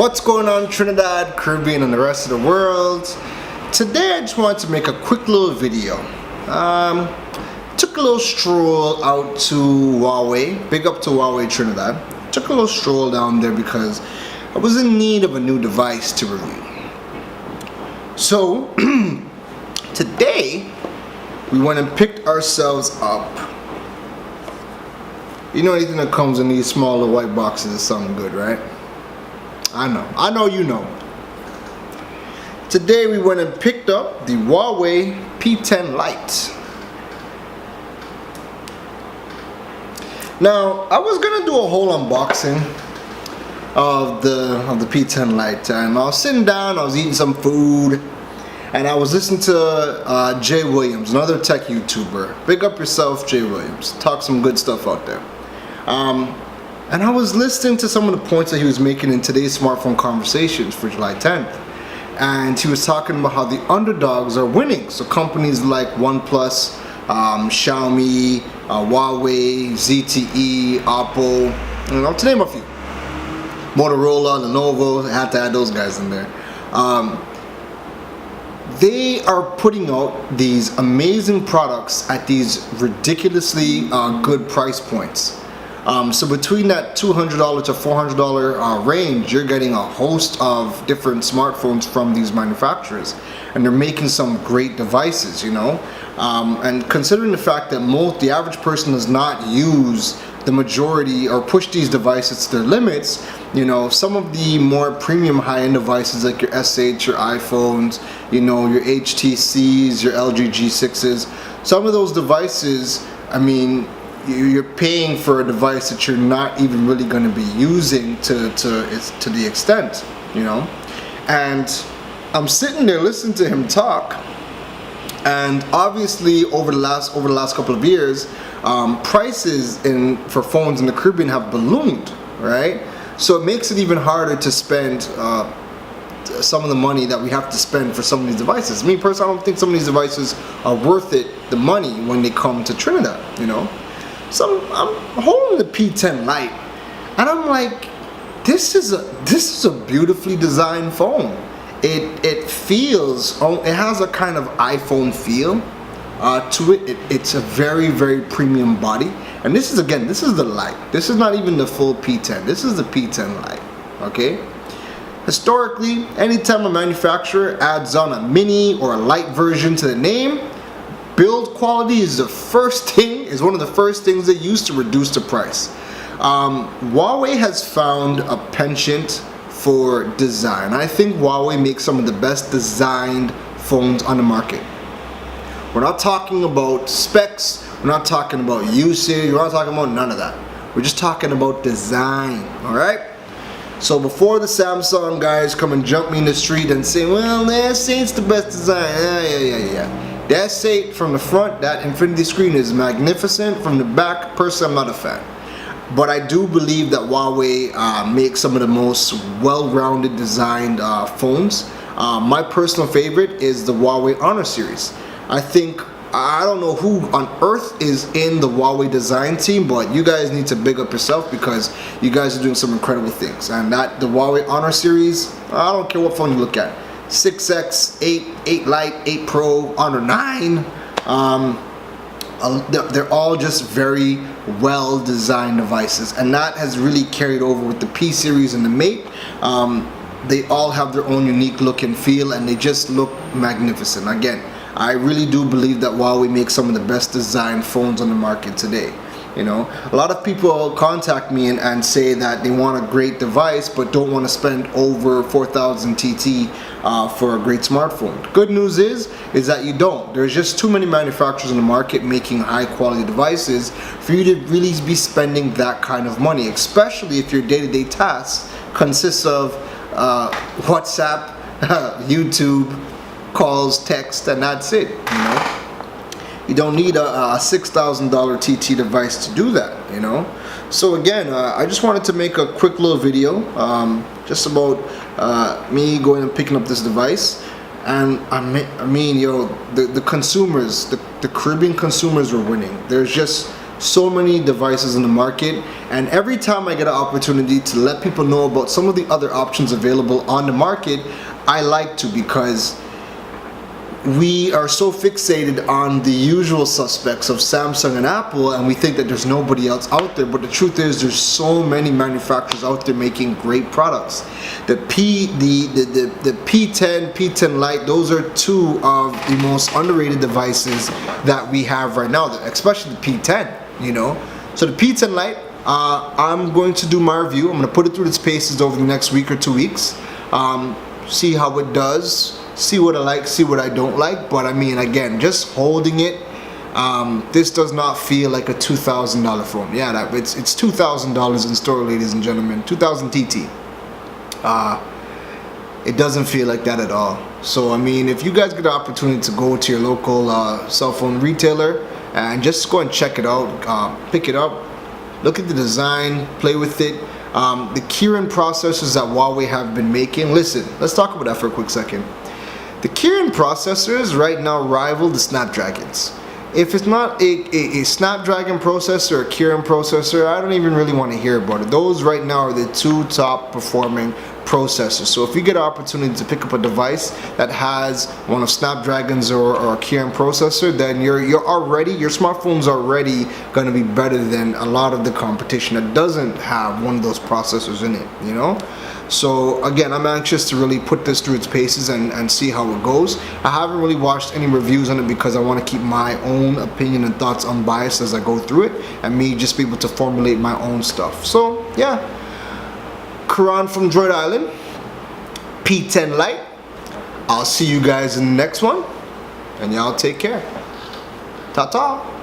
What's going on, Trinidad, Caribbean, and the rest of the world? Today I just wanted to make a quick little video. Took a little stroll out to Huawei. Big up to Huawei Trinidad. Took a little stroll down there because I was in need of a new device to review. So today we went and picked ourselves up. You know, anything that comes in these smaller white boxes is something good, right? I know you know. Today we went and picked up the Huawei P10 Lite. Now, I was gonna do a whole unboxing of the P10 Lite, and I was sitting down, I was eating some food, and I was listening to J.Williams, another tech YouTuber. Big up yourself, J.Williams. Talk some good stuff out there. And I was listening to some of the points that he was making in today's Smartphone Conversations for July 10th. And he was talking about how the underdogs are winning. So companies like OnePlus, Xiaomi, Huawei, ZTE, Oppo, you know, to name a few. Motorola, Lenovo, I had to add those guys in there. They are putting out these amazing products at these ridiculously good price points. So between that $200 to $400 range, you're getting a host of different smartphones from these manufacturers, and they're making some great devices, you know. And considering the fact that the average person does not use the majority or push these devices to their limits, you know, some of the more premium high-end devices like your S8, your iPhones, you know, your HTCs, your LG G6s, some of those devices, I mean, you're paying for a device that you're not even really going to be using to the extent, you know. And I'm sitting there listening to him talk, and obviously over the last couple of years, prices for phones in the Caribbean have ballooned, right? So it makes it even harder to spend some of the money that we have to spend for some of these devices. Me personally, I don't think some of these devices are worth it, the money, when they come to Trinidad, you know. So I'm holding the P10 Lite, and I'm like, this is a beautifully designed phone. It feels, it has a kind of iPhone feel to it. It's a very, very premium body, and this is the Lite. This is not even the full P10. This is the P10 Lite. Okay. Historically, anytime a manufacturer adds on a mini or a light version to the name, build quality is one of the first things they use to reduce the price. Huawei has found a penchant for design. I think Huawei makes some of the best designed phones on the market. We're not talking about specs, we're not talking about usage, we're not talking about none of that. We're just talking about design, alright? So before the Samsung guys come and jump me in the street and say, well, that ain't the best design, yeah. That S8 from the front, that infinity screen is magnificent. From the back, personally, I'm not a fan. But I do believe that Huawei makes some of the most well-rounded designed phones. My personal favorite is the Huawei Honor series. I don't know who on earth is in the Huawei design team, but you guys need to big up yourself because you guys are doing some incredible things. And the Huawei Honor series, I don't care what phone you look at. 6X, 8 Lite, 8 Pro, Honor 9. They're all just very well designed devices, and that has really carried over with the P series and the Mate. They all have their own unique look and feel, and they just look magnificent. Again, I really do believe that Huawei makes some of the best designed phones on the market today. You know, a lot of people contact me and say that they want a great device but don't want to spend over 4,000 TT for a great smartphone. The good news is that you don't. There's just too many manufacturers in the market making high quality devices for you to really be spending that kind of money, especially if your day-to-day tasks consists of WhatsApp, YouTube, calls, text, and that's it, you know. You don't need a $6,000 TT device to do that, you know. So again, I just wanted to make a quick little video just about me going and picking up this device. And I mean, yo, the consumers, the Caribbean consumers are winning. There's just so many devices in the market, and every time I get an opportunity to let people know about some of the other options available on the market, I like to, because we are so fixated on the usual suspects of Samsung and Apple, and we think that there's nobody else out there. But the truth is, there's so many manufacturers out there making great products. The P10, P10 Lite, those are two of the most underrated devices that we have right now, especially the P10, you know. So the P10 Lite, I'm going to do my review. I'm going to put it through its paces over the next week or 2 weeks, see how it does, see what I like, see what I don't like. But I mean, again, just holding it, this does not feel like a $2,000 phone. Yeah, it's $2,000 in store, ladies and gentlemen. 2000 TT. It doesn't feel like that at all. So I mean, if you guys get the opportunity to go to your local cell phone retailer and just go and check it out, pick it up, look at the design, play with it. The Kirin processors that Huawei have been making, listen, let's talk about that for a quick second. The Kirin processors right now rival the Snapdragons. If it's not a Snapdragon processor or a Kirin processor, I don't even really want to hear about it. Those right now are the two top performing processors. So if you get an opportunity to pick up a device that has one of Snapdragon's or a Kirin processor, then your smartphone's already going to be better than a lot of the competition that doesn't have one of those processors in it, you know. So again, I'm anxious to really put this through its paces and see how it goes. I haven't really watched any reviews on it because I want to keep my own opinion and thoughts unbiased as I go through it, and me just be able to formulate my own stuff. So yeah, Karan from Droid Island, P10 Lite. I'll see you guys in the next one, and y'all take care. Ta-ta.